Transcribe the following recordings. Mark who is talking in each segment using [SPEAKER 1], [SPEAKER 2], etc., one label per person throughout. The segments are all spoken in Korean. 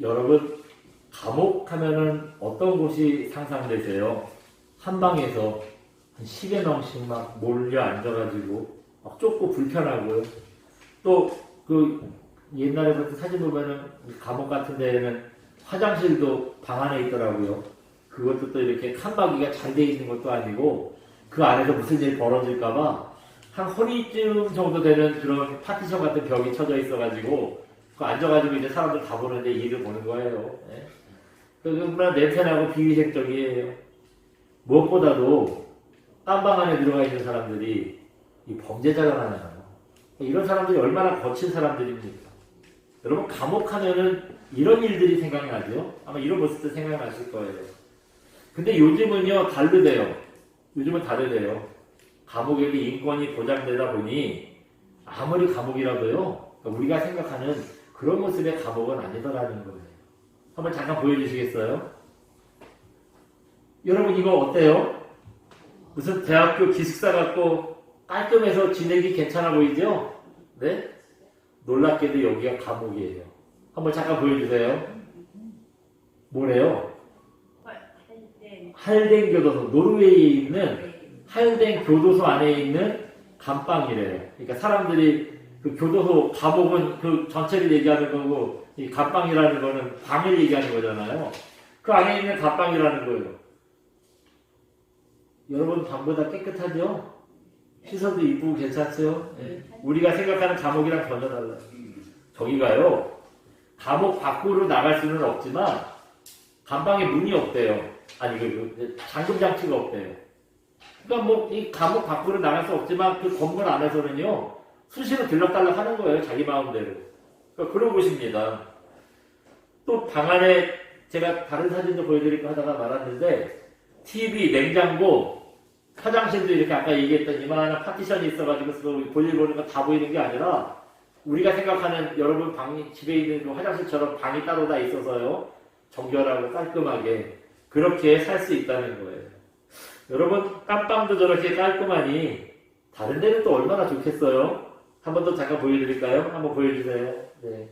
[SPEAKER 1] 여러분, 감옥 하면은 어떤 곳이 상상되세요? 한 방에서 한 10여 명씩 막 몰려 앉아가지고 막 좁고 불편하고요. 또 그 옛날에부터 사진 보면은 감옥 같은 데에는 화장실도 방 안에 있더라고요. 그것도 또 이렇게 칸막이가 잘 돼 있는 것도 아니고 그 안에서 무슨 일이 벌어질까봐 한 허리쯤 정도 되는 그런 파티션 같은 벽이 쳐져 있어가지고 그 앉아가지고 이제 사람들 다 보는데 일을 보는 거예요. 예. 그러나 냄새나고 비위생적이에요. 무엇보다도 딴방 안에 들어가 있는 사람들이 이 범죄자가 많아요. 이런 사람들이 얼마나 거친 사람들입니까? 여러분, 감옥 하면은 이런 일들이 생각나죠? 아마 이런 모습도 생각나실 거예요. 근데 요즘은요, 다르대요. 요즘은 다르대요. 감옥에도 인권이 보장되다 보니 아무리 감옥이라도요, 우리가 생각하는 그런 모습의 감옥은 아니더라는 거예요. 한번 잠깐 보여주시겠어요? 여러분, 이거 어때요? 무슨 대학교 기숙사 같고 깔끔해서 지내기 괜찮아 보이죠? 네? 놀랍게도 여기가 감옥이에요. 한번 잠깐 보여주세요. 뭐래요? 할덴 교도소, 노르웨이에 있는 할덴 교도소 안에 있는 감방이래요. 그러니까 사람들이 그 교도소, 감옥은 그 전체를 얘기하는 거고, 이 감방이라는 거는 방을 얘기하는 거잖아요. 그 안에 있는 감방이라는 거예요. 여러분, 방보다 깨끗하죠? 시선도 이쁘고 괜찮죠? 네. 우리가 생각하는 감옥이랑 전혀 달라요. 저기가요, 감옥 밖으로 나갈 수는 없지만, 감방에 문이 없대요. 아니, 잠금 장치가 없대요. 그러니까 뭐, 이 감옥 밖으로 나갈 수 없지만, 그 건물 안에서는요, 수시로 들락달락 하는 거예요. 자기 마음대로. 그러니까 그런 곳입니다. 또 방 안에 제가 다른 사진도 보여드릴까 하다가 말았는데, TV, 냉장고, 화장실도 이렇게 아까 얘기했던 이만한 파티션이 있어가지고 볼일 보는 거 다 보이는 게 아니라 우리가 생각하는 여러분 방이 집에 있는 그 화장실처럼 방이 따로 다 있어서요. 정결하고 깔끔하게 그렇게 살 수 있다는 거예요. 여러분, 깜빵도 저렇게 깔끔하니 다른 데는 또 얼마나 좋겠어요? 한 번 더 잠깐 보여드릴까요? 한번 보여주세요. 네.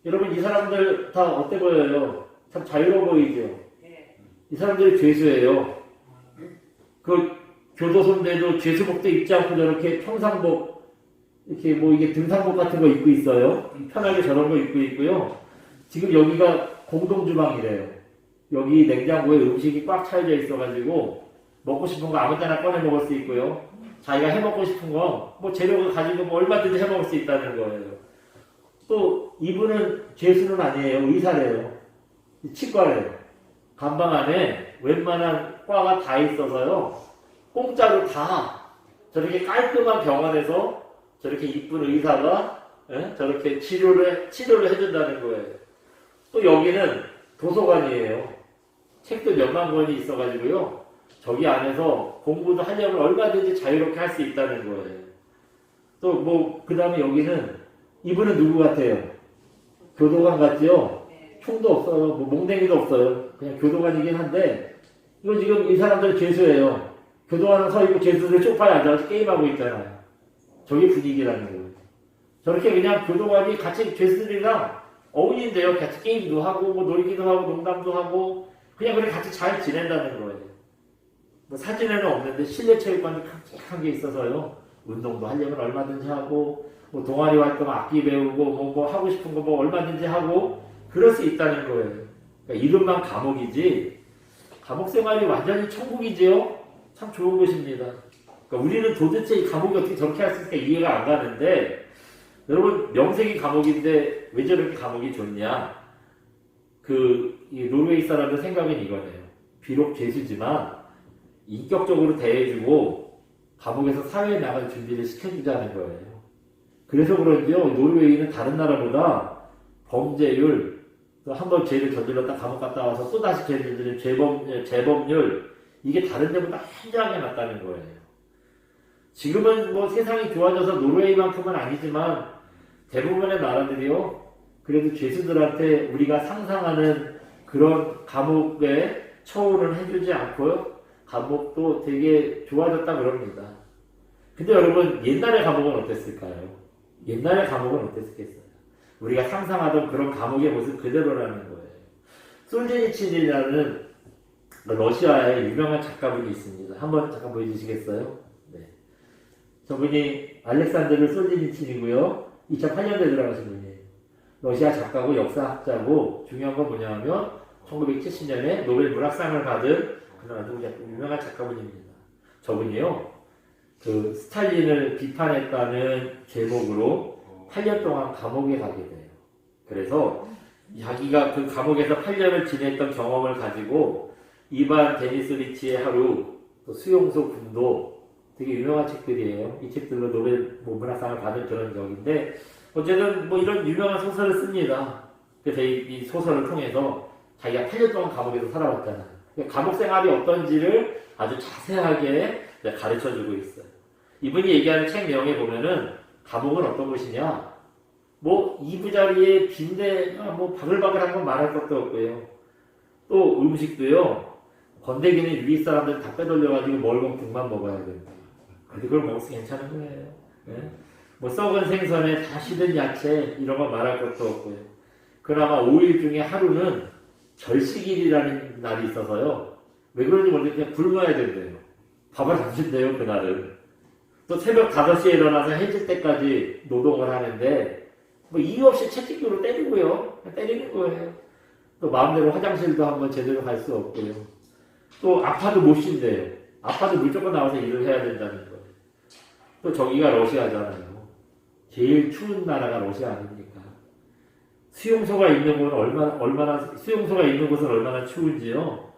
[SPEAKER 1] 여러분, 이 사람들 다 어때 보여요? 참 자유로워 보이죠? 이 사람들이 죄수예요. 그 교도소인데도 죄수복도 입지 않고 저렇게 평상복, 이렇게 뭐 이게 등산복 같은 거 입고 있어요. 편하게 저런 거 입고 있고요. 지금 여기가 공동주방이래요. 여기 냉장고에 음식이 꽉 차여져 있어가지고 먹고 싶은 거 아무 때나 꺼내 먹을 수 있고요. 자기가 해 먹고 싶은 거 뭐 재료가 가지고 뭐 얼마든지 해 먹을 수 있다는 거예요. 또 이분은 죄수는 아니에요. 의사래요. 치과래요. 감방 안에 웬만한 과가 다 있어서요. 공짜로 다 저렇게 깔끔한 병원에서 저렇게 이쁜 의사가 저렇게 치료를 해준다는 거예요. 또 여기는 도서관이에요. 책도 몇만 권이 있어가지고요. 저기 안에서 공부도 하려면 얼마든지 자유롭게 할 수 있다는 거예요. 또 뭐 그 다음에 여기는 이분은 누구 같아요? 교도관 같죠? 총도 없어요. 뭐 몽댕이도 없어요. 그냥 교도관이긴 한데 이거 지금 이 사람들 죄수예요. 교도관은 서 있고 죄수들 쪽파에 앉아서 게임하고 있잖아요. 저게 분위기라는 거예요. 저렇게 그냥 교도관이 같이 죄수들이랑 어울린대요. 같이 게임도 하고 뭐 놀기도 하고 농담도 하고 그냥 그렇게 같이 잘 지낸다는 거예요. 뭐 사진에는 없는데 실내 체육관이 깜찍한 게 있어서요. 운동도 하려면 얼마든지 하고 뭐 동아리 활동 악기 배우고 뭐 하고 싶은 거 뭐 얼마든지 하고 그럴 수 있다는 거예요. 그러니까 이름만 감옥이지 감옥 생활이 완전히 천국이지요. 참 좋은 곳입니다. 그러니까 우리는 도대체 이 감옥이 어떻게 저렇게 할 수 있을까 이해가 안 가는데 여러분 명색이 감옥인데 왜 저렇게 감옥이 좋냐? 이 노르웨이 사람들 생각은 이거네요. 비록 죄수지만 인격적으로 대해주고 감옥에서 사회에 나갈 준비를 시켜주자는 거예요. 그래서 그런지요 노르웨이는 다른 나라보다 범죄율 또 한 번 죄를 저질렀다 감옥 갔다 와서 또다시 죄를 저지른 재범률 이게 다른 데보다 현저하게 낮다는 거예요. 지금은 뭐 세상이 좋아져서 노르웨이만큼은 아니지만 대부분의 나라들이요 그래도 죄수들한테 우리가 상상하는 그런 감옥에 처우를 해주지 않고요 감옥도 되게 좋아졌다 그럽니다. 근데 여러분 옛날의 감옥은 어땠을까요? 옛날의 감옥은 어땠겠어요? 우리가 상상하던 그런 감옥의 모습 그대로라는 거예요. 솔제니친이라는 러시아의 유명한 작가분이 있습니다. 한번 잠깐 보여주시겠어요? 네. 저분이 알렉산드르 솔제니친이고요. 2008년도에 들어가신 분이에요. 러시아 작가고 역사학자고 중요한 건 뭐냐면 1970년에 노벨 문학상을 받은 그런 아주 유명한 작가분입니다. 저분이요. 그 스탈린을 비판했다는 제목으로 8년 동안 감옥에 가게 돼요. 그래서 자기가 그 감옥에서 8년을 지냈던 경험을 가지고 이반 데니스 리치의 하루, 또 수용소 군도 되게 유명한 책들이에요. 이 책들로 노벨 문학상을 받은 그런 적인데 어쨌든 뭐 이런 유명한 소설을 씁니다. 그래서 이 소설을 통해서 자기가 8년 동안 감옥에서 살아왔잖아요. 감옥 생활이 어떤지를 아주 자세하게 가르쳐주고 있어요. 이분이 얘기하는 책 내용에 보면은 감옥은 어떤 곳이냐? 뭐 이부자리에 빈대가 뭐 바글바글한 건 말할 것도 없고요. 또 음식도요. 건더기는 유리 사람들 다 빼돌려가지고 멀건 국만 먹어야 된다. 근데 그걸 먹어서 괜찮은 거예요. 네? 뭐 썩은 생선에 다 시든 야채 이런 거 말할 것도 없고요. 그나마 5일 중에 하루는 절식일이라는 날이 있어서요. 왜 그런지 모르겠는데 그냥 굶어야 된대요. 밥을 안 준대요 그날은. 또 새벽 5시에 일어나서 해질 때까지 노동을 하는데 뭐 이유 없이 채찍으로 때리고요. 때리는 거예요. 또 마음대로 화장실도 한번 제대로 갈 수 없고요. 또 아파도 못 쉰대요. 아파도 무조건 나와서 일을 해야 된다는 거예요. 또 저기가 러시아잖아요. 제일 추운 나라가 러시아 아닙니까? 수용소가 있는 곳은 수용소가 있는 곳은 얼마나 추운지요.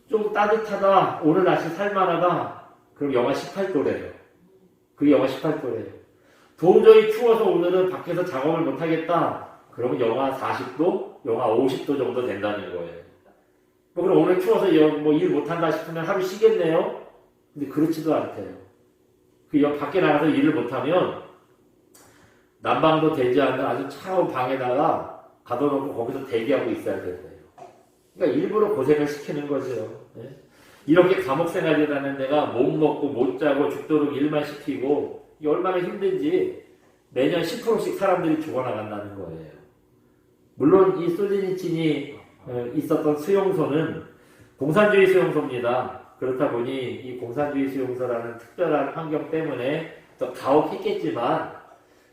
[SPEAKER 1] 좀 따뜻하다. 오늘 날씨 살만하다. 그럼 영하 18도래요. 그게 영하 18도래요. 도저히 추워서 오늘은 밖에서 작업을 못하겠다. 그러면 영하 40도, 영하 50도 정도 된다는 거예요. 뭐 그럼 오늘 추워서 뭐 일 못한다 싶으면 하루 쉬겠네요? 근데 그렇지도 않대요. 그 밖에 나가서 일을 못하면 난방도 되지 않는 아주 차가운 방에다가 가둬놓고 거기서 대기하고 있어야 된대요. 그러니까 일부러 고생을 시키는 거죠. 네? 이렇게 감옥 생활이라는 데가 못 먹고 못 자고 죽도록 일만 시키고 이게 얼마나 힘든지 매년 10%씩 사람들이 죽어나간다는 거예요. 물론 이 솔제니친이 있었던 수용소는 공산주의 수용소입니다. 그렇다 보니 이 공산주의 수용소라는 특별한 환경 때문에 더 가혹했겠지만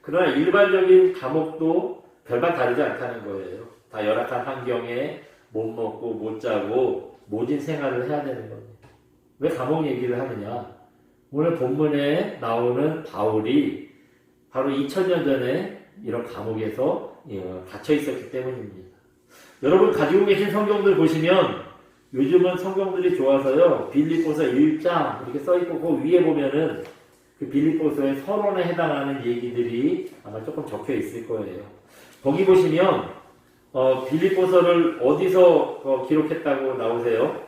[SPEAKER 1] 그러나 일반적인 감옥도 별반 다르지 않다는 거예요. 다 열악한 환경에 못 먹고 못 자고 모진 생활을 해야 되는 겁니다. 왜 감옥 얘기를 하느냐? 오늘 본문에 나오는 바울이 바로 2000년 전에 이런 감옥에서 갇혀 있었기 때문입니다. 여러분 가지고 계신 성경들 보시면 요즘은 성경들이 좋아서요. 빌립보서 1장 이렇게 써있고 그 위에 보면은 그 빌립보서의 서론에 해당하는 얘기들이 아마 조금 적혀 있을 거예요. 거기 보시면 빌립보서를 어디서 기록했다고 나오세요?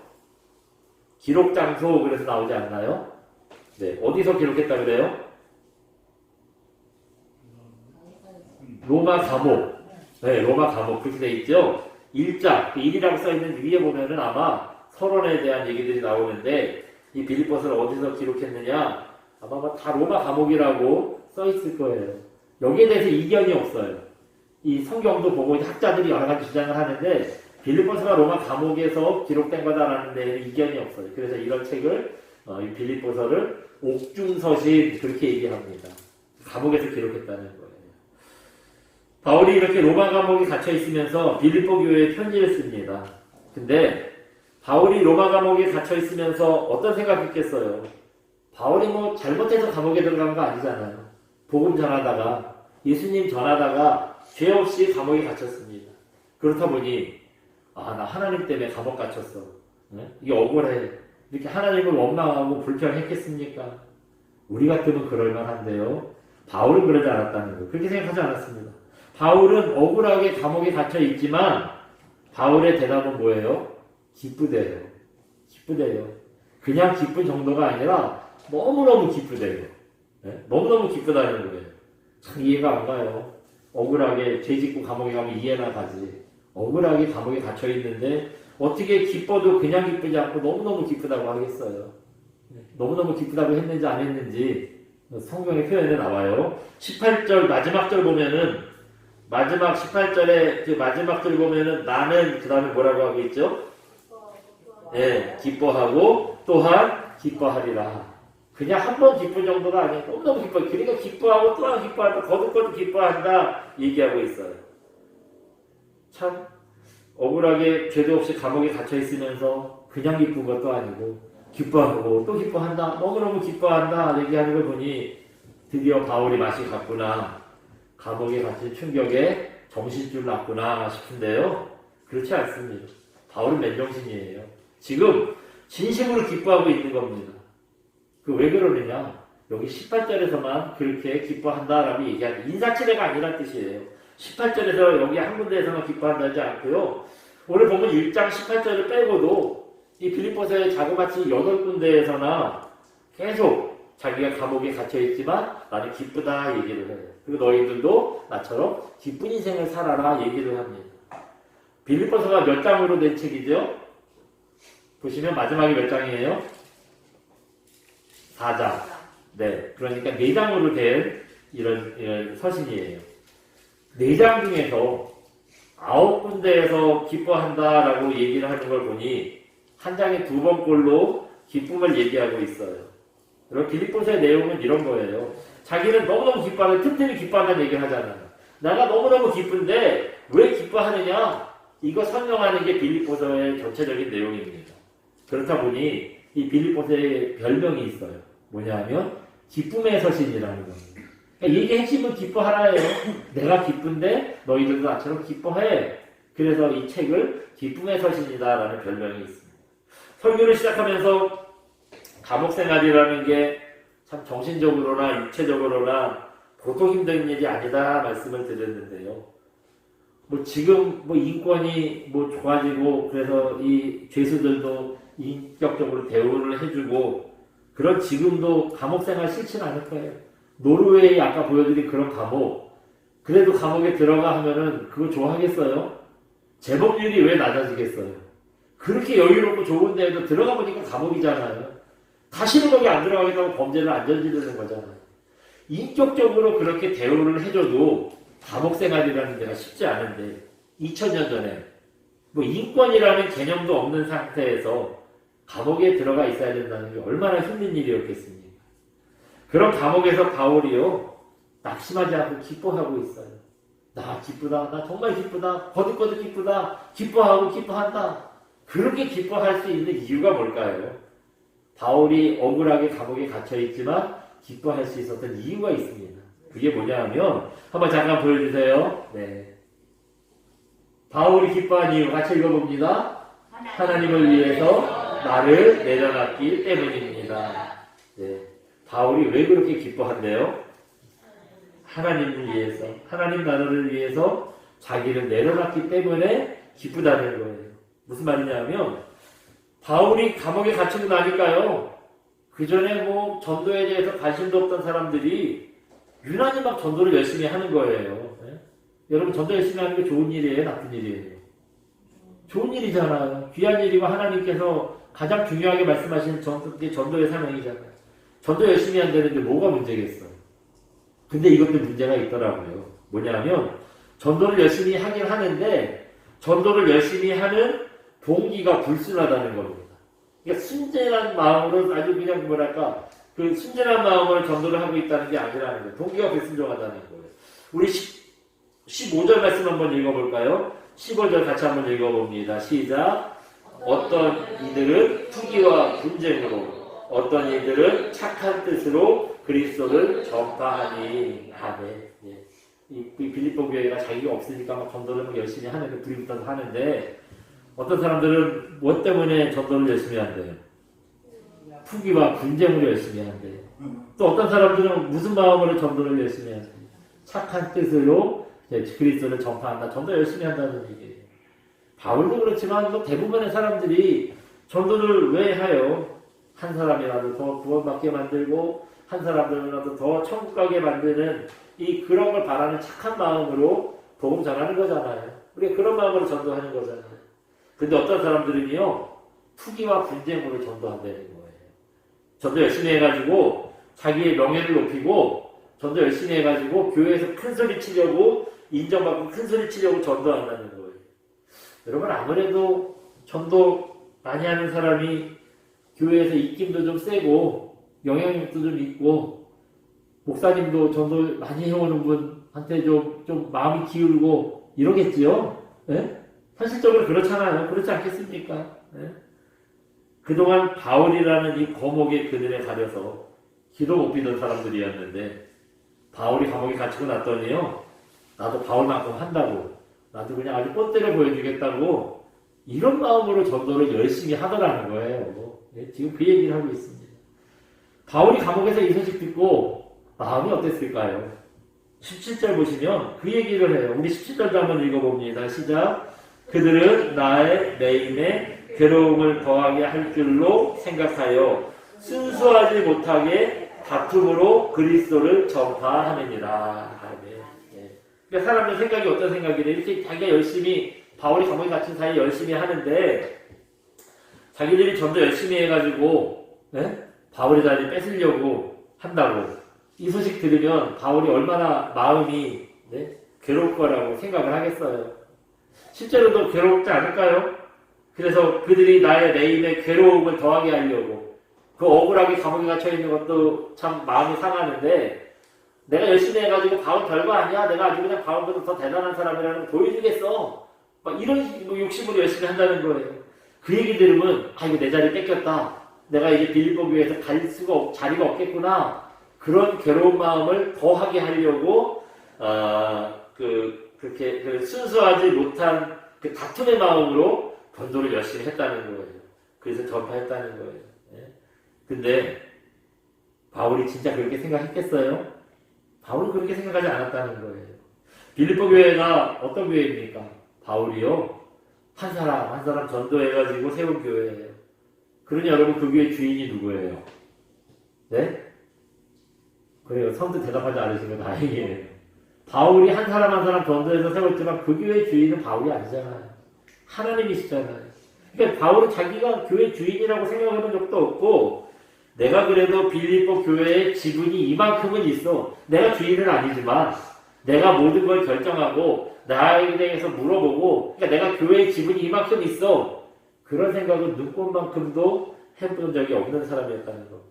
[SPEAKER 1] 기록 장소 그래서 나오지 않나요? 네, 어디서 기록했다 그래요? 로마 감옥. 네, 로마 감옥 그렇게 돼 있죠. 1장, 1이라고 써있는 위에 보면은 아마 서론에 대한 얘기들이 나오는데 이 빌립보서를 어디서 기록했느냐? 아마 다 로마 감옥이라고 써있을 거예요. 여기에 대해서 이견이 없어요. 이 성경도 보고 학자들이 여러 가지 주장을 하는데 빌립보서가 로마 감옥에서 기록된 거다라는 데에는 이견이 없어요. 그래서 이런 책을 이 빌립보서를 옥중서신 그렇게 얘기합니다. 감옥에서 기록했다는 거예요. 바울이 이렇게 로마 감옥에 갇혀 있으면서 빌립보 교회에 편지를 씁니다. 근데 바울이 로마 감옥에 갇혀 있으면서 어떤 생각했겠어요? 바울이 뭐 잘못해서 감옥에 들어간 거 아니잖아요. 복음 전하다가 예수님 전하다가 죄 없이 감옥에 갇혔습니다. 그렇다 보니 나 하나님 때문에 감옥 갇혔어. 네? 이게 억울해. 이렇게 하나님을 원망하고 불평했겠습니까? 우리 같으면 그럴 만한데요. 바울은 그러지 않았다는 거예요. 그렇게 생각하지 않았습니다. 바울은 억울하게 감옥에 갇혀 있지만 바울의 대답은 뭐예요? 기쁘대요. 기쁘대요. 그냥 기쁜 정도가 아니라 너무너무 기쁘대요. 네? 너무너무 기쁘다는 거예요. 참 이해가 안 가요. 억울하게 죄 짓고 감옥에 가면 이해나 가지. 억울하게 감옥에 갇혀 있는데 어떻게 기뻐도 그냥 기쁘지 않고 너무너무 기쁘다고 하겠어요. 네? 너무너무 기쁘다고 했는지 안 했는지 성경의 표현에 나와요. 18절 마지막 절 보면은 마지막 18절에 그 마지막 절 보면은 나는 그 다음에 뭐라고 하고 있죠? 예, 기뻐하고 또한 기뻐하리라. 그냥 한 번 기쁜 정도가 아니에요. 너무너무 기뻐. 그러니까 기뻐하고 또한 기뻐한다. 거듭거듭 기뻐한다. 얘기하고 있어요. 참 억울하게 죄도 없이 감옥에 갇혀 있으면서 그냥 기쁜 것도 아니고 기뻐하고 또 기뻐한다. 너무너무 기뻐한다. 얘기하는 걸 보니 드디어 바울이 맛이 갔구나. 감옥에 갇힌 충격에 정신줄 났구나 싶은데요. 그렇지 않습니다. 바울은 맨정신이에요. 지금 진심으로 기뻐하고 있는 겁니다. 그 왜 그러느냐? 여기 18절에서만 그렇게 기뻐한다라고 얘기하는 인사치레가 아니란 뜻이에요. 18절에서 여기 한 군데에서만 기뻐한다지 않고요. 오늘 보면 1장 18절을 빼고도 이 빌립보서의 자그마치 8군데에서나 계속 자기가 감옥에 갇혀있지만 나는 기쁘다 얘기를 해요. 그리고 너희들도 나처럼 기쁜 인생을 살아라 얘기를 합니다. 빌립보서가 몇 장으로 된 책이죠? 보시면 마지막에 몇 장이에요? 4장. 네. 그러니까 4장으로 된 이런 서신이에요. 4장 중에서 9군데에서 기뻐한다라고 얘기를 하는 걸 보니 한 장에 2번꼴로 기쁨을 얘기하고 있어요. 그리고 빌립보서의 내용은 이런 거예요. 자기는 너무너무 기뻐하는, 틈틈이 기뻐한다는 얘기를 하잖아요. 내가 너무너무 기쁜데 왜 기뻐하느냐? 이거 설명하는 게 빌립보서의 전체적인 내용입니다. 그렇다 보니 이 빌립보서의 별명이 있어요. 뭐냐 하면 기쁨의 서신이라는 겁니다. 그러니까 이게 핵심은 기뻐하라예요. 내가 기쁜데 너희들도 나처럼 기뻐해. 그래서 이 책을 기쁨의 서신이다라는 별명이 있습니다. 설교를 시작하면서 감옥 생활이라는 게 참 정신적으로나 육체적으로나 보통 힘든 일이 아니다 말씀을 드렸는데요. 지금 인권이 좋아지고 그래서 이 죄수들도 인격적으로 대우를 해주고 그런 지금도 감옥 생활 싫지는 않을 거예요. 노르웨이 아까 보여드린 그런 감옥, 그래도 감옥에 들어가 하면은 그거 좋아하겠어요? 재범률이 왜 낮아지겠어요? 그렇게 여유롭고 좋은 데에도 들어가 보니까 감옥이잖아요. 다시는 거기 안 들어가겠다고 범죄를 안 저지르는 거잖아요. 인격적으로 그렇게 대우를 해줘도 감옥 생활이라는 데가 쉽지 않은데 2000년 전에 인권이라는 개념도 없는 상태에서 감옥에 들어가 있어야 된다는 게 얼마나 힘든 일이었겠습니까? 그런 감옥에서 바울이요 낙심하지 않고 기뻐하고 있어요. 나 기쁘다. 나 정말 기쁘다. 거듭거듭 기쁘다. 기뻐하고 기뻐한다. 그렇게 기뻐할 수 있는 이유가 뭘까요? 바울이 억울하게 감옥에 갇혀있지만 기뻐할 수 있었던 이유가 있습니다. 그게 뭐냐 하면 한번 잠깐 보여주세요. 네. 바울이 기뻐한 이유 같이 읽어봅니다. 하나님을 위해서 나를 내려놨기 때문입니다. 네. 바울이 왜 그렇게 기뻐한대요? 하나님을 위해서, 하나님 나라를 위해서 자기를 내려놨기 때문에 기쁘다는 거예요. 무슨 말이냐 하면 바울이 감옥에 갇히고 나니까요. 그 전에 전도에 대해서 관심도 없던 사람들이 유난히 막 전도를 열심히 하는 거예요. 네? 여러분 전도 열심히 하는 게 좋은 일이에요? 나쁜 일이에요? 좋은 일이잖아요. 귀한 일이고 하나님께서 가장 중요하게 말씀하시는 게 전도의 사명이잖아요. 전도 열심히 한다는데 뭐가 문제겠어요? 근데 이것도 문제가 있더라고요. 뭐냐면 전도를 열심히 하긴 하는데 전도를 열심히 하는 동기가 불순하다는 겁니다. 그러니까 순전한 마음으로 아주 그냥 그 순전한 마음으로 전도를 하고 있다는 게 아니라는 거예요. 동기가 불순종하다는 거예요. 우리 15절 말씀 한번 읽어볼까요? 15절 같이 한번 읽어봅니다. 시작. 어떤 이들은 투기와 분쟁으로, 어떤 이들은 착한 뜻으로 그리스도를 전파하니. 아멘. 예. 이 빌립보 교회가 자기가 없으니까 막 전도를 열심히 하는데 불이 붙어서 하는데 어떤 사람들은 뭐 때문에 전도를 열심히 한대요? 투기와 분쟁으로 열심히 한대요. 또 어떤 사람들은 무슨 마음으로 전도를 열심히 한대요? 착한 뜻으로 그리스도를 전파한다. 전도 열심히 한다는 얘기예요. 바울도 그렇지만 대부분의 사람들이 전도를 왜 해요? 한 사람이라도 더 구원받게 만들고 한 사람들이라도 더 천국 가게 만드는 그런 걸 바라는 착한 마음으로 복음 전하는 거잖아요. 우리가 그런 마음으로 전도하는 거잖아요. 근데 어떤 사람들은요, 투기와 분쟁으로 전도한다는 거예요. 전도 열심히 해가지고, 자기의 명예를 높이고, 전도 열심히 해가지고, 교회에서 큰 소리 치려고 인정받고 큰 소리 치려고 전도한다는 거예요. 여러분, 아무래도 전도 많이 하는 사람이 교회에서 입김도 좀 세고 영향력도 좀 있고 목사님도 전도 많이 해오는 분한테 좀 마음이 기울고 이러겠지요. 네? 현실적으로 그렇잖아요. 그렇지 않겠습니까? 네? 그동안 바울이라는 이 거목의 그늘에 가려서 기도 못 비던 사람들이었는데 바울이 감옥에 갇히고 났더니요, 나도 바울만큼 한다고, 나도 그냥 아주 뻗대려 보여주겠다고 이런 마음으로 전도를 열심히 하더라는 거예요. 네? 지금 그 얘기를 하고 있습니다. 바울이 감옥에서 이 소식 듣고 마음이 어땠을까요? 17절 보시면 그 얘기를 해요. 우리 17절도 한번 읽어봅니다. 시작. 그들은 나의 매임에 괴로움을 더하게 할 줄로 생각하여 순수하지 못하게 다툼으로 그리스도를 전파하느니라. 네. 그러니까 사람들 생각이 어떤 생각이래? 이렇게 자기가 열심히 바울이 감옥에 갇힌 사이에 열심히 하는데 자기들이 전도 열심히 해가지고 네? 바울의 자리 뺏으려고 한다고 이 소식 들으면 바울이 얼마나 마음이 네? 괴로울 거라고 생각을 하겠어요. 실제로도 괴롭지 않을까요? 그래서 그들이 나의 매임에 괴로움을 더하게 하려고 그 억울하게 감옥에 갇혀 있는 것도 참 마음이 상하는데 내가 열심히 해가지고 바울 별거 아니야. 내가 아주 그냥 바울보다 더 대단한 사람이라는 걸 보여주겠어. 막 이런 욕심으로 열심히 한다는 거예요. 그 얘기 들으면 이거 내 자리 뺏겼다. 내가 이제 빌립보 교회에서 갈 수가 자리가 없겠구나. 그런 괴로운 마음을 더하게 하려고 그렇게 순수하지 못한 그 다툼의 마음으로 전도를 열심히 했다는 거예요. 그래서 전파했다는 거예요. 네. 근데 바울이 진짜 그렇게 생각했겠어요? 바울은 그렇게 생각하지 않았다는 거예요. 빌립보 교회가 어떤 교회입니까? 바울이요. 한 사람 전도해가지고 세운 교회예요. 그러니 여러분 그 교회 주인이 누구예요? 네? 그래요. 성도 대답하지 않으시면 다행이에요. 바울이 한 사람 전도해서 세웠지만 그 교회 주인은 바울이 아니잖아요. 하나님이시잖아요. 그러니까 바울은 자기가 교회 주인이라고 생각해본 적도 없고 내가 그래도 빌립보 교회의 지분이 이만큼은 있어. 내가 주인은 아니지만 내가 모든 걸 결정하고 나에 대해서 물어보고 그러니까 내가 교회의 지분이 이만큼 있어. 그런 생각은 눈꽃만큼도 해본 적이 없는 사람이었다는 거.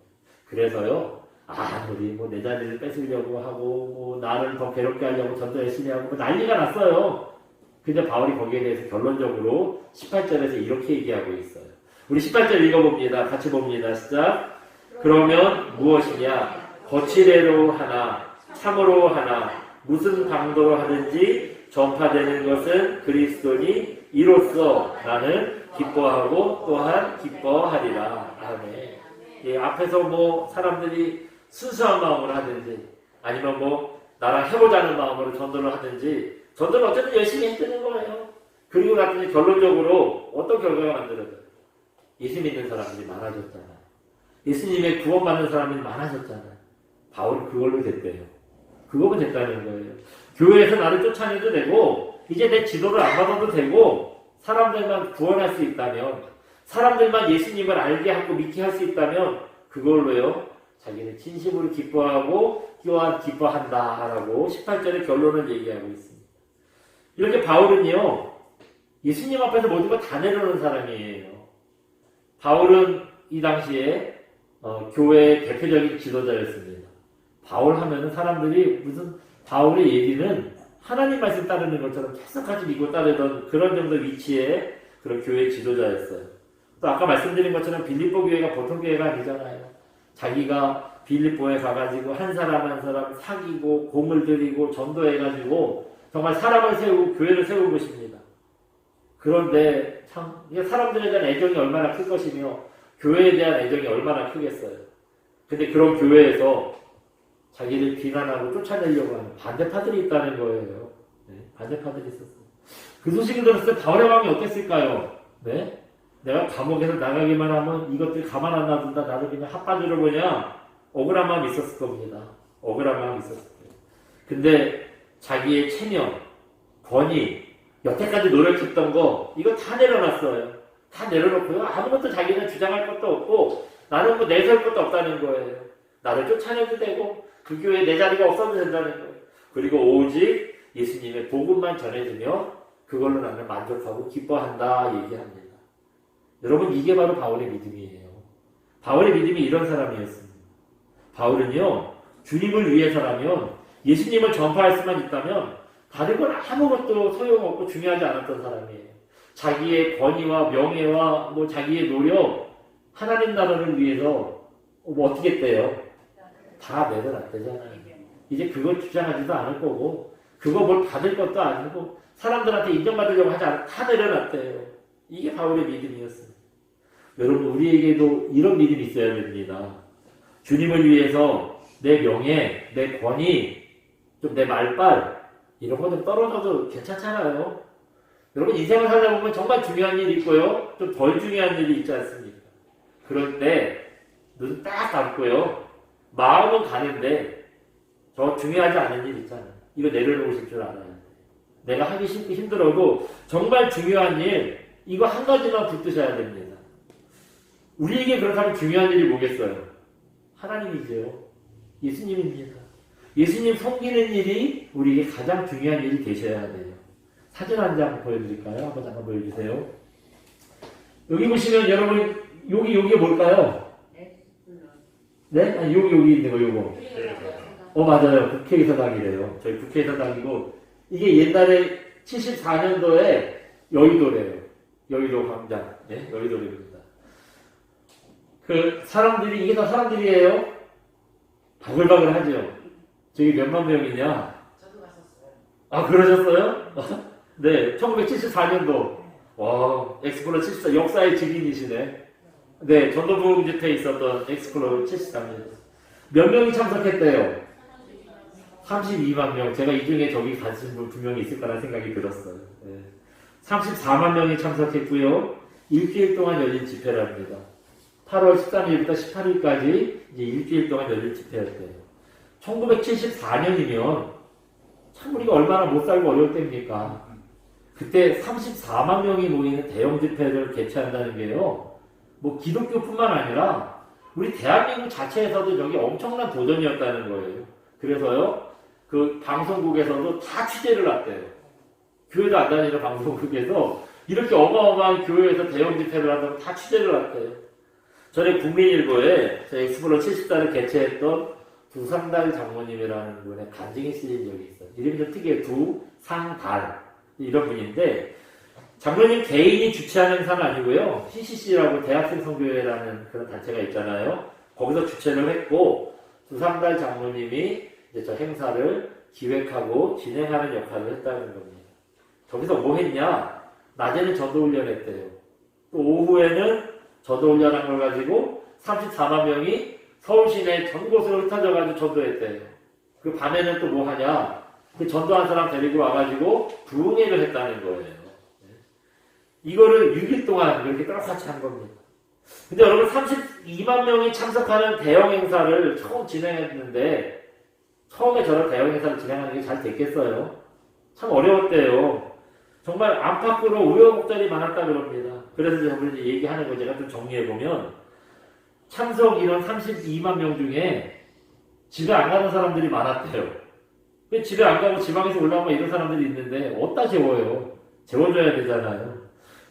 [SPEAKER 1] 그래서요. 아무리 내 자리를 뺏으려고 하고 나를 더 괴롭게 하려고 전도 열심히 하고 난리가 났어요. 근데 바울이 거기에 대해서 결론적으로 18절에서 이렇게 얘기하고 있어요. 우리 18절 읽어봅니다. 같이 봅니다. 시작. 그러면 무엇이냐? 거칠애로 하나 참으로 하나 무슨 방도로 하든지 전파되는 것은 그리스도니 이로써 나는 기뻐하고 또한 기뻐하리라. 아멘. 예, 앞에서 사람들이 순수한 마음으로 하든지 아니면 나랑 해보자는 마음으로 전도를 하든지 전도를 어쨌든 열심히 해주는 거예요. 그리고 나중에 결론적으로 어떤 결과가 만들어져요? 예수 믿는 사람들이 많아졌잖아요. 예수님의 구원받는 사람들이 많아졌잖아요. 바울이 그걸로 됐대요. 그거면 됐다는 거예요. 교회에서 나를 쫓아내도 되고 이제 내 지도를 안 받아도 되고 사람들만 구원할 수 있다면 사람들만 예수님을 알게 하고 믿게 할 수 있다면 그걸로요. 자기는 진심으로 기뻐하고 또한 기뻐한다라고 18절의 결론을 얘기하고 있습니다. 이렇게 바울은요. 예수님 앞에서 모든 걸 다 내려놓은 사람이에요. 바울은 이 당시에 교회의 대표적인 지도자였습니다. 바울 하면은 사람들이 무슨 바울의 얘기는 하나님 말씀 따르는 것처럼 계속같이 믿고 따르던 그런 정도 위치의 그런 교회 지도자였어요. 또 아까 말씀드린 것처럼 빌립보 교회가 보통 교회가 아니잖아요. 자기가 빌립보에 가가지고 한 사람 사귀고 공을 들이고 전도해가지고 정말 사람을 세우고 교회를 세운 것입니다. 그런데 참 사람들에 대한 애정이 얼마나 클 것이며 교회에 대한 애정이 얼마나 크겠어요. 근데 그런 교회에서 자기를 비난하고 쫓아내려고 하는 반대파들이 있다는 거예요. 네, 반대파들이 있었어요. 그 소식을 들었을 때 바울의 마음이 어땠을까요? 네? 내가 감옥에서 나가기만 하면 이것들 가만 안 놔둔다. 나를 그냥 핫바지로 보냐? 억울한 마음이 있었을 겁니다. 억울한 마음이 있었을 거예요. 근데 자기의 체면, 권위, 여태까지 노력했던 거 이거 다 내려놨어요. 다 내려놓고요. 아무것도 자기는 주장할 것도 없고 나는 내세울 것도 없다는 거예요. 나를 쫓아내도 되고 그 교회에 내 자리가 없어도 된다는 거예요. 그리고 오직 예수님의 복음만 전해주며 그걸로 나는 만족하고 기뻐한다 얘기합니다. 여러분, 이게 바로 바울의 믿음이에요. 바울의 믿음이 이런 사람이었습니다. 바울은요, 주님을 위해서라면, 예수님을 전파할 수만 있다면 다른 건 아무것도 소용없고 중요하지 않았던 사람이에요. 자기의 권위와 명예와 뭐 자기의 노력, 하나님 나라를 위해서 뭐 어떻게 했대요? 다 내려놨대잖아요. 이제 그걸 주장하지도 않을 거고, 그거 뭘 받을 것도 아니고, 사람들한테 인정받으려고 하지 않고 다 내려놨대요. 이게 바울의 믿음이었습니다. 여러분, 우리에게도 이런 믿음이 있어야 됩니다. 주님을 위해서 내 명예, 내 권위, 좀 내 말빨, 이런 거 좀 떨어져도 괜찮잖아요. 여러분, 인생을 살다 보면 정말 중요한 일이 있고요, 좀 덜 중요한 일이 있지 않습니까? 그럴 때 눈 딱 감고요, 마음은 가는데 저 중요하지 않은 일 있잖아요. 이거 내려놓으실 줄 알아야 돼요. 내가 하기 힘들어도 정말 중요한 일, 이거 한 가지만 붙드셔야 됩니다. 우리에게 그렇다면 중요한 일이 뭐겠어요? 하나님이죠. 예수님입니다. 예수님 섬기는 일이 우리에게 가장 중요한 일이 되셔야 돼요. 사진 한 장 보여드릴까요? 한번 잠깐 보여주세요. 여기 보시면 여러분, 여기 뭘까요? 네? 아니, 여기 있는 거, 요거. 맞아요. 국회의사당이래요. 저희 국회의사당이고, 이게 옛날에 74년도에 여의도래요. 여의도 광장. 네? 여의도입니다. 이게 다 사람들이에요. 바글바글 하죠. 저기 몇만 명이냐?
[SPEAKER 2] 저도 갔었어요.
[SPEAKER 1] 아, 그러셨어요? 네, 1974년도. 와, 엑스플로 74, 역사의 증인이시네. 네, 전도부흥집회에 있었던 엑스플로 73년. 몇 명이 참석했대요? 32만 명. 제가 이 중에 저기 가신 분 2명이 있을 거라는 생각이 들었어요. 네. 34만 명이 참석했고요. 일주일 동안 열린 집회랍니다. 8월 13일부터 18일까지 이제 일주일 동안 열린 집회였대요. 1974년이면 참 우리가 얼마나 못 살고 어려울 때입니까? 그때 34만 명이 모이는 대형 집회를 개최한다는 게요, 뭐 기독교뿐만 아니라 우리 대한민국 자체에서도 저게 엄청난 도전이었다는 거예요. 그래서요, 그 방송국에서도 다 취재를 했대요. 교회도 안 다니는 방송국에서 이렇게 어마어마한 교회에서 대형 집회를 한다고 다 취재를 했대요. 전에 국민일보에 저 엑스플로 74를 개최했던 두상달 장모님이라는 분의 간증이 쓰인 적이 있어요. 이름이 좀 특이해요. 두상달. 이런 분인데, 장로님 개인이 주최하는 행사는 아니고요, CCC라고 대학생 선교회라는 그런 단체가 있잖아요. 거기서 주최를 했고, 두상달 장로님이 이제 저 행사를 기획하고 진행하는 역할을 했다는 겁니다. 저기서 뭐 했냐? 낮에는 전도훈련 했대요. 또 오후에는 전도훈련한 걸 가지고 34만 명이 서울 시내 전 곳으로 흩어져가지고 전도했대요. 그 밤에는 또 뭐 하냐? 그 전도한 사람 데리고 와가지고 부흥회를 했다는 거예요. 이거를 6일 동안 이렇게 똑같이 한 겁니다. 근데 여러분, 32만 명이 참석하는 대형 행사를 처음 진행했는데, 처음에 저런 대형 행사를 진행하는 게 잘 됐겠어요? 참 어려웠대요. 정말 안팎으로 우여곡절이 많았다 그럽니다. 그래서 저번에 얘기하는 거 제가 좀 정리해보면, 참석 인원 32만 명 중에 집에 안 가는 사람들이 많았대요. 집에 안 가고 지방에서 올라오면 이런 사람들이 있는데 어디다 재워요? 재워줘야 되잖아요.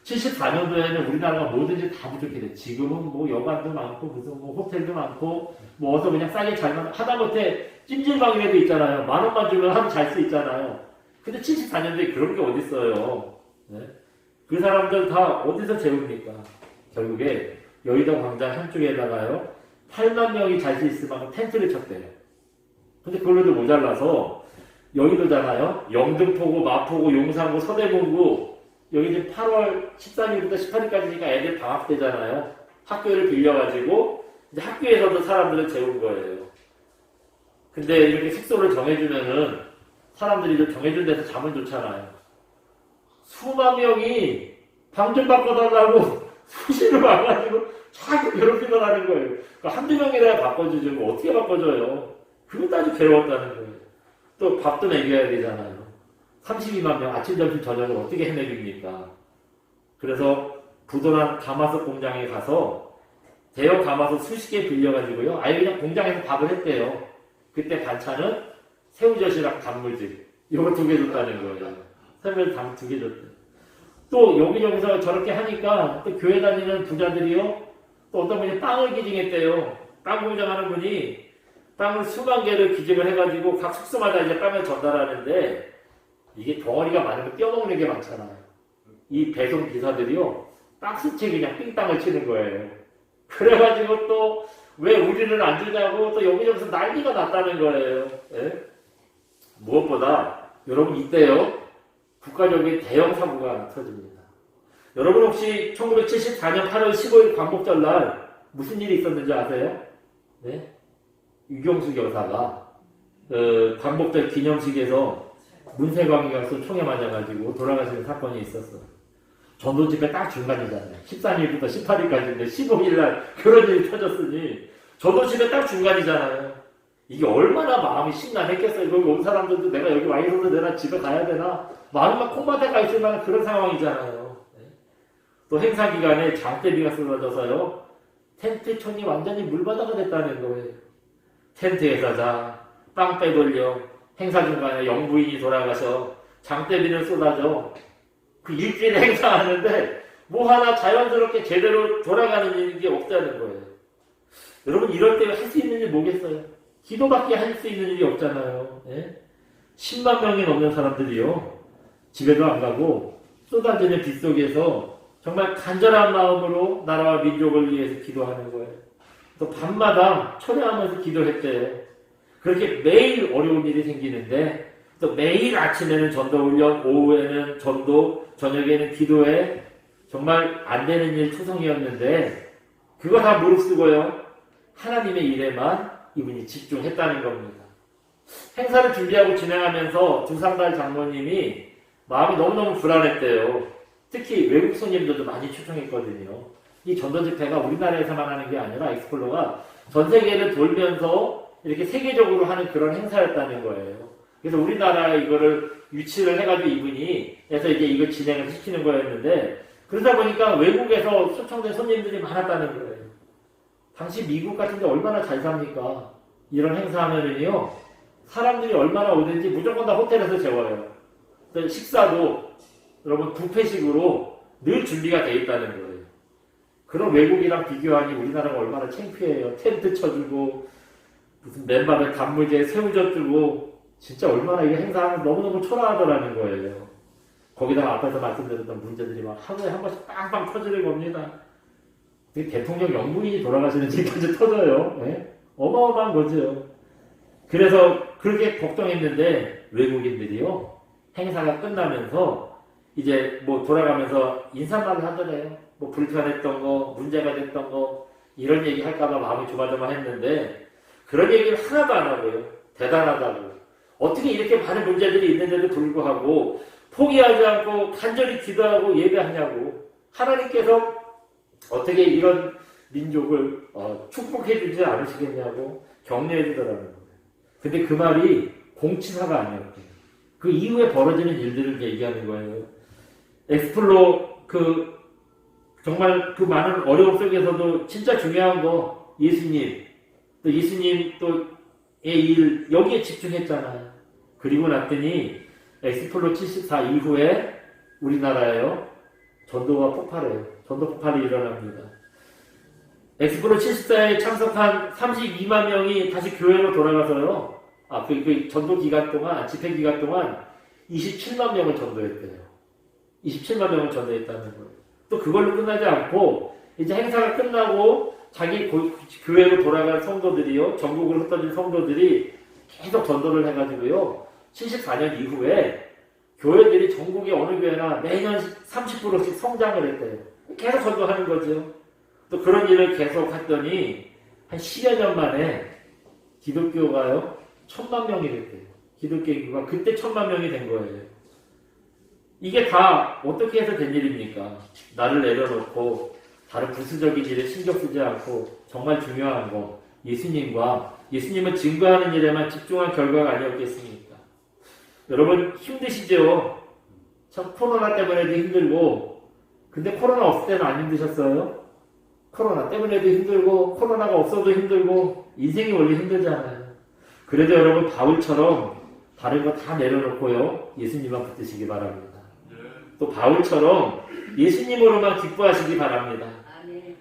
[SPEAKER 1] 74년도에는 우리나라가 뭐든지 다 부족해요. 지금은 뭐 여관도 많고 무슨 뭐 호텔도 많고 뭐 어서 그냥 싸게 잘만 하다못해 찜질방이라도 있잖아요. 10,000원만 주면 하루 잘 수 있잖아요. 근데 74년도에 그런 게 어딨어요. 네? 그 사람들 다 어디서 재웁니까? 결국에 여의도 광장 한쪽에다가요, 8만 명이 잘 수 있을 만큼 텐트를 쳤대요. 근데 그걸로도 모자라서 여의도잖아요. 영등포구, 마포구, 용산구, 서대문구, 여기 지금 8월 13일부터 18일까지니까 애들 방학 때잖아요. 학교를 빌려가지고 이제 학교에서도 사람들을 재운 거예요. 근데 이렇게 숙소를 정해주면은 사람들이 좀 정해준 데서 자면 좋잖아요. 수만 명이 방 좀 바꿔달라고 수시로 와가지고 자꾸 괴롭히더라는 거예요. 그러니까 한두 명이라야 바꿔주죠. 뭐 어떻게 바꿔줘요? 그것도 아주 괴로웠다는 거예요. 또 밥도 먹여야 되잖아요. 32만 명 아침, 점심, 저녁을 어떻게 해내줍니까? 그래서 부도난 가마솥 공장에 가서 대형 가마솥 수십 개 빌려가지고요, 아예 그냥 공장에서 밥을 했대요. 그때 반찬은 새우젓이랑 단무지 이거 2개 줬다는 거예요. 설명을 당 2개 줬대. 또 여기저기서 저렇게 하니까 또 교회 다니는 부자들이요. 또 어떤 분이 빵을 기증했대요. 빵 공장하는 분이 빵을 수만 개를 기증을 해가지고 각 숙소마다 이제 빵을 전달하는데 이게 덩어리가 많으면 떼어먹는 게 많잖아요. 이 배송 기사들이요. 박스채 그냥 삥땅을 치는 거예요. 그래가지고 또 왜 우리는 안 주냐고 또 여기저기서 난리가 났다는 거예요. 예? 무엇보다 여러분 이때요. 국가적인 대형 사고가 터집니다. 여러분 혹시 1974년 8월 15일 광복절 날 무슨 일이 있었는지 아세요? 네? 유경수 여사가 광복절 기념식에서 문세광이 가서 총에 맞아가지고 돌아가시는 사건이 있었어요. 전도 집회 딱 중간이잖아요. 13일부터 18일까지인데 15일날 그런 일이 터졌으니 전도 집회 딱 중간이잖아요. 이게 얼마나 마음이 심란했겠어요. 거기 온 사람들도 내가 여기 와 있어도 내가 집에 가야 되나 마음만 콩밭에 가 있을 만한 그런 상황이잖아요. 또 행사 기간에 장대비가 쏟아져서요. 텐트 촌이 완전히 물바다가 됐다는 거예요. 텐트에서 빵 빼돌려 행사 중간에 영부인이 돌아가서 장대비는 쏟아져 그 일주일에 행사하는데 뭐 하나 자연스럽게 제대로 돌아가는 일이 없다는 거예요. 여러분 이럴 때 할 수 있는 일이 뭐겠어요? 기도밖에 할 수 있는 일이 없잖아요. 예? 10만 명이 넘는 사람들이요. 집에도 안 가고 쏟아지는 빗 속에서 정말 간절한 마음으로 나라와 민족을 위해서 기도하는 거예요. 또 밤마다 철야하면서 기도했대요. 그렇게 매일 어려운 일이 생기는데 또 매일 아침에는 전도 훈련, 오후에는 전도, 저녁에는 기도에 정말 안 되는 일 투성이었는데 그거 다 무릅쓰고요. 하나님의 일에만 이분이 집중했다는 겁니다. 행사를 준비하고 진행하면서 두상달 장로님이 마음이 너무너무 불안했대요. 특히 외국 손님들도 많이 초청했거든요. 이 전도 집회가 우리나라에서만 하는 게 아니라 엑스플로가 전 세계를 돌면서 이렇게 세계적으로 하는 그런 행사였다는 거예요. 그래서 우리나라에 이거를 유치를 해가지고 이분이 해서 이제 이걸 진행을 시키는 거였는데 그러다 보니까 외국에서 초청된 손님들이 많았다는 거예요. 당시 미국 같은 데 얼마나 잘 삽니까? 이런 행사하면은요, 사람들이 얼마나 오든지 무조건 다 호텔에서 재워요. 식사도 여러분 뷔페식으로 늘 준비가 돼 있다는 거예요. 그런 외국이랑 비교하니 우리나라가 얼마나 창피해요. 텐트 쳐주고 무슨 맨밥에 단무지에 새우젓 주고 진짜 얼마나 이게 행사하면 너무너무 초라하더라는 거예요. 거기다가 앞에서 말씀드렸던 문제들이 막 하루에 한 번씩 빵빵 터지는 겁니다. 대통령 영부인이 돌아가시는 일까지 터져요. 네? 어마어마한 거죠. 그래서 그렇게 걱정했는데 외국인들이요. 행사가 끝나면서 이제 뭐 돌아가면서 인사말을 하더래요. 뭐 불편했던 거, 문제가 됐던 거 이런 얘기 할까봐 마음이 조마조마했는데 그런 얘기를 하나도 안 하고요. 대단하다고. 어떻게 이렇게 많은 문제들이 있는데도 불구하고 포기하지 않고 간절히 기도하고 예배하냐고. 하나님께서 어떻게 이런 민족을 축복해 주지 않으시겠냐고 격려해 주더라는 거예요. 근데 그 말이 공치사가 아니었대요. 그 이후에 벌어지는 일들을 얘기하는 거예요. 엑스플로 정말 그 많은 어려움 속에서도 진짜 중요한 거 예수님 또의 일 여기에 집중했잖아요. 그리고 났더니 엑스플로 74 이후에 우리나라에요. 전도가 폭발해요. 전도 폭발이 일어납니다. 엑스플로 74에 참석한 32만 명이 다시 교회로 돌아가서요. 그 전도 기간 동안, 집회 기간 동안 27만 명을 전도했대요. 27만 명을 전도했다는 거예요. 또 그걸로 끝나지 않고 이제 행사가 끝나고 자기 교회로 돌아간 성도들이요. 전국으로 흩어진 성도들이 계속 전도를 해가지고요. 74년 이후에 교회들이 전국의 어느 교회나 매년 30%씩 성장을 했대요. 계속 전도하는 거죠. 또 그런 일을 계속 했더니 한 10여 년 만에 기독교가요 1000만 명이 됐대요. 기독교 인구가 그때 1000만 명이 된 거예요. 이게 다 어떻게 해서 된 일입니까? 나를 내려놓고 다른 부수적인 일에 신경 쓰지 않고 정말 중요한 거 예수님을 증거하는 일에만 집중한 결과가 아니었겠습니까? 여러분 힘드시죠? 참 코로나 때문에도 힘들고 근데 코로나 없을 때는 안 힘드셨어요? 코로나 때문에도 힘들고 코로나가 없어도 힘들고 인생이 원래 힘들잖아요. 그래도 여러분 바울처럼 다른 거 다 내려놓고요. 예수님만 붙드시기 바랍니다. 또 바울처럼 예수님으로만 기뻐하시기 바랍니다.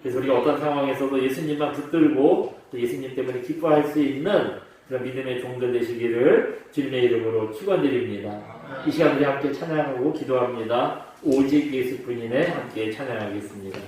[SPEAKER 1] 그래서 우리가 어떤 상황에서도 예수님만 붙들고 또 예수님 때문에 기뻐할 수 있는 그런 믿음의 종들 되시기를 주님의 이름으로 축원드립니다. 이 시간 우리 함께 찬양하고 기도합니다. 오직 예수뿐이네 함께 찬양하겠습니다.